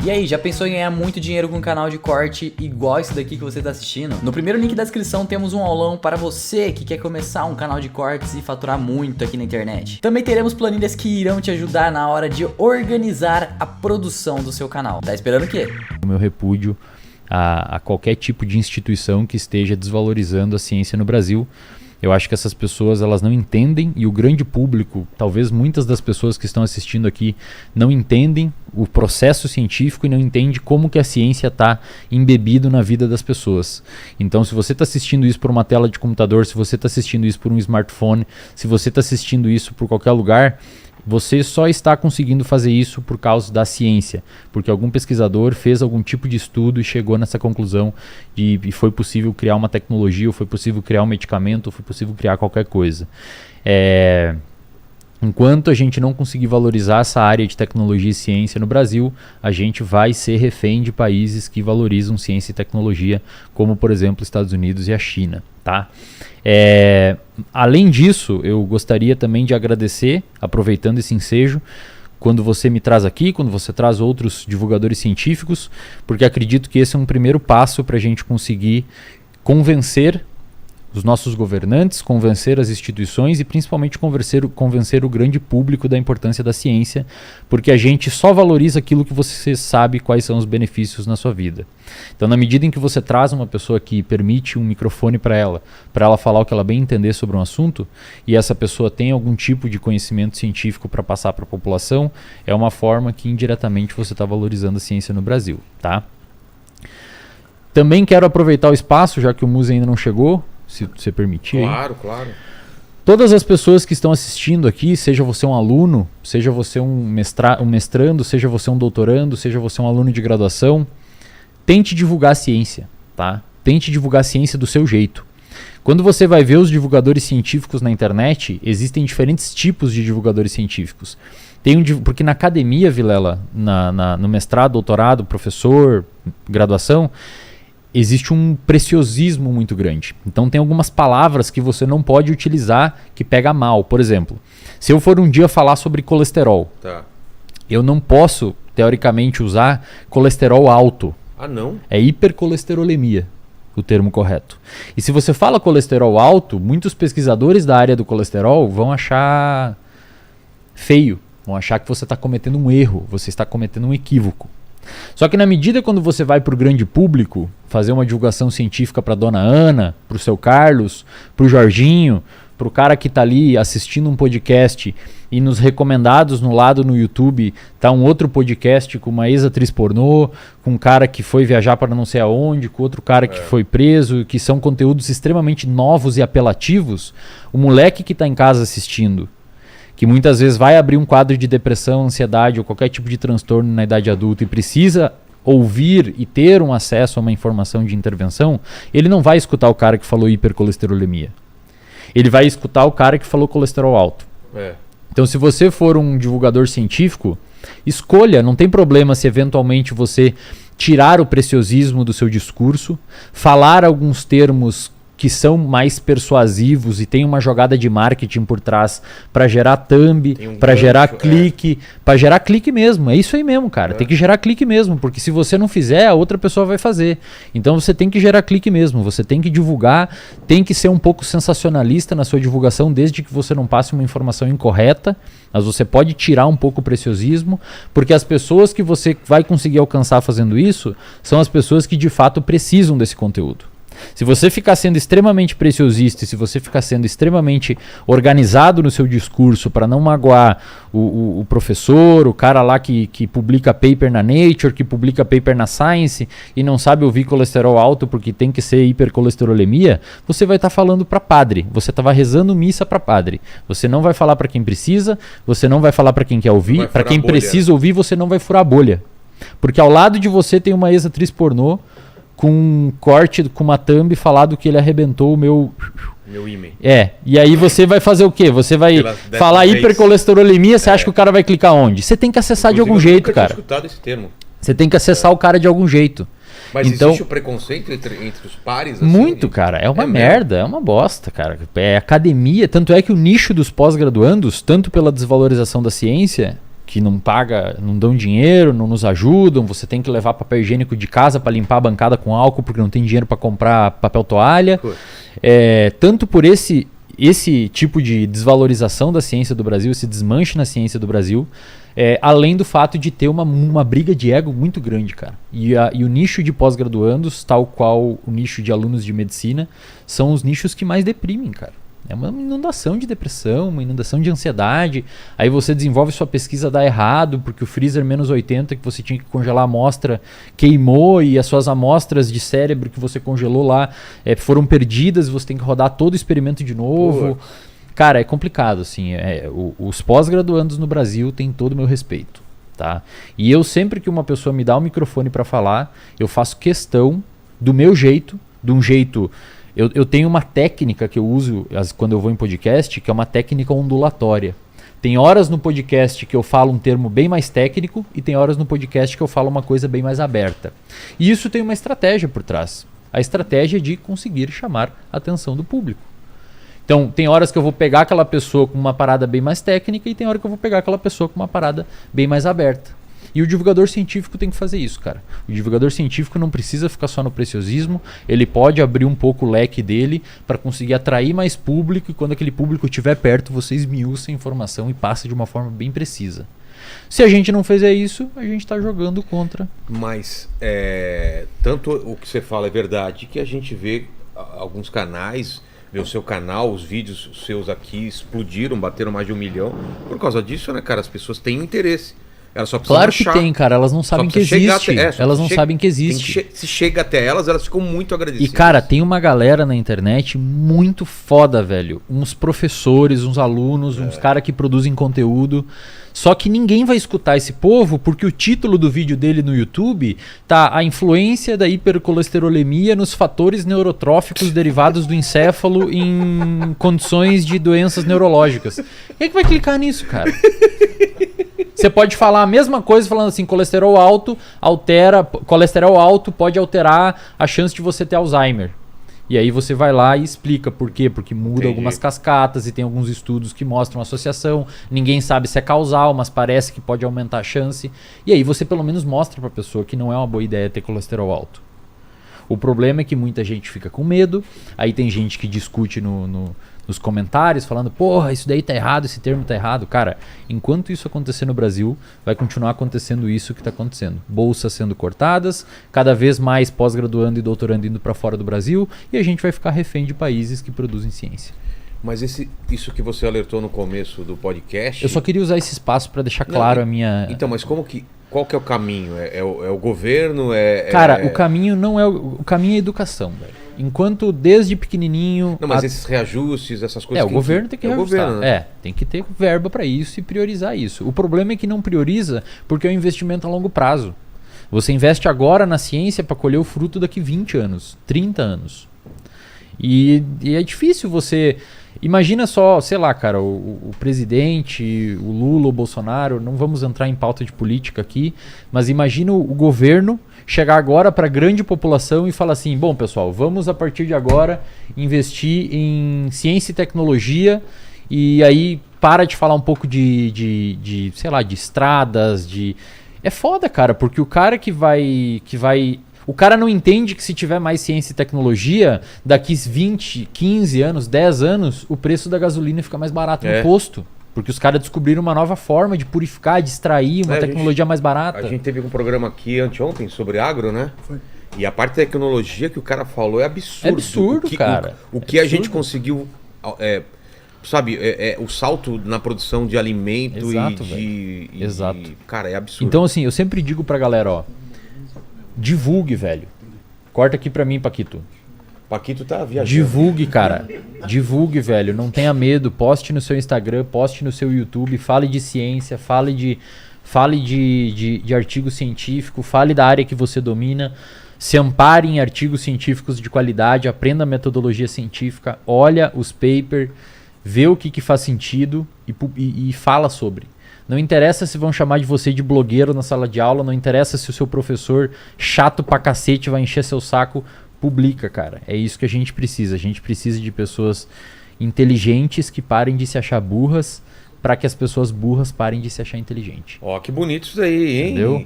E aí, já pensou em ganhar muito dinheiro com um canal de corte igual esse daqui que você está assistindo? No primeiro link da descrição temos um aulão para você que quer começar um canal de cortes e faturar muito aqui na internet. Também teremos planilhas que irão te ajudar na hora de organizar a produção do seu canal. Tá esperando o quê? O meu repúdio a qualquer tipo de instituição que esteja desvalorizando a ciência no Brasil. Eu acho que essas pessoas elas não entendem, e o grande público, talvez muitas das pessoas que estão assistindo aqui não entendem o processo científico e não entendem como que a ciência está embebido na vida das pessoas. Então, se você está assistindo isso por uma tela de computador, se você está assistindo isso por um smartphone, se você está assistindo isso por qualquer lugar, você só está conseguindo fazer isso por causa da ciência, porque algum pesquisador fez algum tipo de estudo e chegou nessa conclusão e foi possível criar uma tecnologia, ou foi possível criar um medicamento, ou foi possível criar qualquer coisa. Enquanto a gente não conseguir valorizar essa área de tecnologia e ciência no Brasil, a gente vai ser refém de países que valorizam ciência e tecnologia, como por exemplo os Estados Unidos e a China, tá? Além disso, eu gostaria também de agradecer, aproveitando esse ensejo, quando você me traz aqui, quando você traz outros divulgadores científicos, porque acredito que esse é um primeiro passo para a gente conseguir convencer os nossos governantes, convencer as instituições e principalmente convencer o grande público da importância da ciência, porque a gente só valoriza aquilo que você sabe quais são os benefícios na sua vida. Então, na medida em que você traz uma pessoa que permite um microfone para ela falar o que ela bem entender sobre um assunto, e essa pessoa tem algum tipo de conhecimento científico para passar para a população, é uma forma que indiretamente você está valorizando a ciência no Brasil, tá? Também quero aproveitar o espaço, já que o Muzi ainda não chegou, se você permitir. Claro, claro. Todas as pessoas que estão assistindo aqui, seja você um aluno, seja você um mestrando, seja você um doutorando, seja você um aluno de graduação, tente divulgar a ciência, tá? Tente divulgar a ciência do seu jeito. Quando você vai ver os divulgadores científicos na internet, existem diferentes tipos de divulgadores científicos. Porque na academia, Vilela, no mestrado, doutorado, professor, graduação, existe um preciosismo muito grande. Então tem algumas palavras que você não pode utilizar que pega mal. Por exemplo, se eu for um dia falar sobre colesterol, eu não posso, teoricamente, usar colesterol alto. Ah, não? É hipercolesterolemia o termo correto. E se você fala colesterol alto, muitos pesquisadores da área do colesterol vão achar feio, vão achar que você está cometendo um erro, você está cometendo um equívoco. Só que na medida quando você vai para o grande público, fazer uma divulgação científica para a dona Ana, para o seu Carlos, para o Jorginho, para o cara que está ali assistindo um podcast e nos recomendados no lado no YouTube tá um outro podcast com uma ex-atriz pornô, com um cara que foi viajar para não sei aonde, com outro cara que foi preso, que são conteúdos extremamente novos e apelativos, o moleque que está em casa assistindo, que muitas vezes vai abrir um quadro de depressão, ansiedade ou qualquer tipo de transtorno na idade adulta e precisa ouvir e ter um acesso a uma informação de intervenção, ele não vai escutar o cara que falou hipercolesterolemia. Ele vai escutar o cara que falou colesterol alto. Então, se você for um divulgador científico, escolha, não tem problema se eventualmente você tirar o preciosismo do seu discurso, falar alguns termos que são mais persuasivos e tem uma jogada de marketing por trás para gerar thumb, para gerar clique, para gerar clique mesmo. É isso aí mesmo, cara. Tem que gerar clique mesmo, porque se você não fizer, a outra pessoa vai fazer. Então você tem que gerar clique mesmo, você tem que divulgar, tem que ser um pouco sensacionalista na sua divulgação, desde que você não passe uma informação incorreta, mas você pode tirar um pouco o preciosismo, porque as pessoas que você vai conseguir alcançar fazendo isso são as pessoas que de fato precisam desse conteúdo. Se você ficar sendo extremamente preciosista e se você ficar sendo extremamente organizado no seu discurso para não magoar o professor, o cara lá que publica paper na Nature, que publica paper na Science e não sabe ouvir colesterol alto porque tem que ser hipercolesterolemia, você vai estar falando para padre, você estava rezando missa para padre. Você não vai falar para quem precisa, você não vai falar para quem quer ouvir, para quem precisa ouvir você não vai furar a bolha. Porque ao lado de você tem uma ex-atriz pornô com um corte, com uma thumb falado que ele arrebentou o meu e-mail. E aí você vai fazer o quê? Você vai falar hipercolesterolemia, você acha que o cara vai clicar onde? Você tem que acessar de algum jeito, cara. Eu nunca tinha escutado esse termo. Você tem que acessar o cara de algum jeito. Mas então, existe o preconceito entre os pares? Assim, muito, cara. É uma merda, é uma bosta, cara. É academia. Tanto é que o nicho dos pós-graduandos, tanto pela desvalorização da ciência, que não paga, não dão dinheiro, não nos ajudam, você tem que levar papel higiênico de casa para limpar a bancada com álcool porque não tem dinheiro para comprar papel toalha. Tanto por esse tipo de desvalorização da ciência do Brasil, esse desmanche na ciência do Brasil, além do fato de ter uma briga de ego muito grande, cara. E o nicho de pós-graduandos, tal qual o nicho de alunos de medicina, são os nichos que mais deprimem, cara. É uma inundação de depressão, uma inundação de ansiedade. Aí você desenvolve sua pesquisa, dá errado, porque o freezer menos 80 que você tinha que congelar a amostra queimou e as suas amostras de cérebro que você congelou lá foram perdidas, você tem que rodar todo o experimento de novo. Cara, é complicado, assim. Os pós-graduandos no Brasil têm todo o meu respeito, tá? E eu sempre que uma pessoa me dá um microfone para falar, eu faço questão do meu jeito, de um jeito... Eu tenho uma técnica que eu uso quando eu vou em podcast, que é uma técnica ondulatória. Tem horas no podcast que eu falo um termo bem mais técnico e tem horas no podcast que eu falo uma coisa bem mais aberta. E isso tem uma estratégia por trás. A estratégia de conseguir chamar a atenção do público. Então, tem horas que eu vou pegar aquela pessoa com uma parada bem mais técnica e tem hora que eu vou pegar aquela pessoa com uma parada bem mais aberta. E o divulgador científico tem que fazer isso, cara. O divulgador científico não precisa ficar só no preciosismo, ele pode abrir um pouco o leque dele para conseguir atrair mais público e quando aquele público estiver perto, você esmiuça a informação e passa de uma forma bem precisa. Se a gente não fizer isso, a gente está jogando contra. Mas tanto o que você fala é verdade, que a gente vê alguns canais, vê o seu canal, os vídeos seus aqui explodiram, bateram mais de 1 milhão. Por causa disso, né, cara, as pessoas têm interesse. Elas só precisam claro achar. Que tem, cara. Elas não sabem que existe. Elas não sabem que existe. Se chega até elas ficam muito agradecidas. E, cara, tem uma galera na internet muito foda, velho. Uns professores, uns alunos, uns caras que produzem conteúdo. Só que ninguém vai escutar esse povo porque o título do vídeo dele no YouTube tá a influência da hipercolesterolemia nos fatores neurotróficos derivados do encéfalo em condições de doenças neurológicas. Quem é que vai clicar nisso, cara? Você pode falar a mesma coisa falando assim, colesterol alto pode alterar a chance de você ter Alzheimer. E aí você vai lá e explica por quê, porque muda algumas cascatas e tem alguns estudos que mostram associação, ninguém sabe se é causal, mas parece que pode aumentar a chance. E aí você pelo menos mostra para a pessoa que não é uma boa ideia ter colesterol alto. O problema é que muita gente fica com medo, aí tem gente que discute nos comentários falando, porra, isso daí tá errado, esse termo tá errado. Cara, enquanto isso acontecer no Brasil, vai continuar acontecendo isso que tá acontecendo. Bolsas sendo cortadas, cada vez mais pós-graduando e doutorando indo para fora do Brasil, e a gente vai ficar refém de países que produzem ciência. Mas isso que você alertou no começo do podcast... Eu só queria usar esse espaço para deixar claro a minha... Então, mas qual que é o caminho? É o governo? Cara, o caminho não é... O caminho é a educação, velho. Enquanto desde pequenininho... Não, mas esses reajustes, essas coisas... o governo tem que reajustar. Governo, né? Tem que ter verba para isso e priorizar isso. O problema é que não prioriza porque é um investimento a longo prazo. Você investe agora na ciência para colher o fruto daqui 20 anos, 30 anos. E é difícil você... Imagina só, sei lá, cara, o presidente, o Lula, o Bolsonaro, não vamos entrar em pauta de política aqui, mas imagina o governo chegar agora para a grande população e falar assim, bom, pessoal, vamos a partir de agora investir em ciência e tecnologia e aí para de falar um pouco de sei lá, de estradas, de... É foda, cara, porque o cara que vai... O cara não entende que se tiver mais ciência e tecnologia, daqui 20, 15 anos, 10 anos, o preço da gasolina fica mais barato no posto. Porque os caras descobriram uma nova forma de purificar, de extrair, uma tecnologia mais barata. A gente teve um programa aqui anteontem sobre agro, né? Foi. E a parte da tecnologia que o cara falou é absurdo. É absurdo, cara. O que a gente conseguiu... o salto na produção de alimento. Exato, Exato. Cara, é absurdo. Então, assim, eu sempre digo pra galera, ó, divulgue, velho. Corta aqui pra mim, Paquito. Paquito tá viajando. Divulgue, cara. Divulgue, velho. Não tenha medo. Poste no seu Instagram, poste no seu YouTube. Fale de ciência, fale de artigo científico, fale da área que você domina. Se ampare em artigos científicos de qualidade, aprenda a metodologia científica, olha os papers, vê o que faz sentido e fala sobre. Não interessa se vão chamar de você de blogueiro na sala de aula, não interessa se o seu professor chato pra cacete vai encher seu saco, publica, cara. É isso que a gente precisa. A gente precisa de pessoas inteligentes que parem de se achar burras para que as pessoas burras parem de se achar inteligente. Ó, que bonito isso daí, hein? Entendeu?